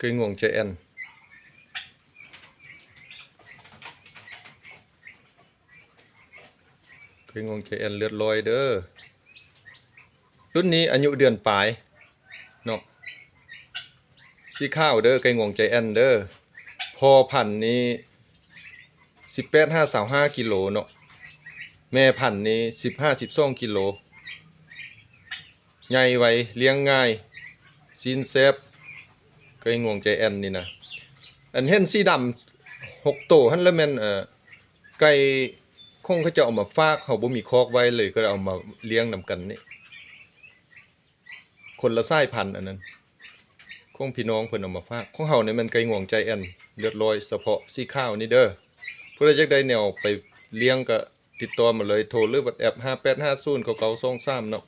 ยงวงใจแอนเคยงวงใจแอนเลือดลอยเด้อรุ่นนี้อายุเดือนปลายเนาะสีข้าวเด้อไก่งวงใจแอนเด้อพอพันธุ์นี้18-5 กิโลเนาะแม่พันธุ์นี้15-12 กิโลใหญ่ไวเลี้ยงง่ายซีนแซบไก่งวงใจแอนนี่นะอันเห็นสีดำ6 โตหั่นแล้วแม่นไก่คงเขาจะเอามาฝากเขาบ่มีคอกไว้เลยก็เอามาเลี้ยงนำกันนี่คนละสายพันธุ์อันนั้นคงพี่น้องเพิ่นเอามาฝากของเฮานี่มันไก่งวงใจแอนเลือดลอยเฉพาะสีขาวนี่เด้อผู้ใดอยากได้แนวไปเลี้ยงก็ติดต่อมาเลยโทรหรือ WhatsApp 58509923เนาะ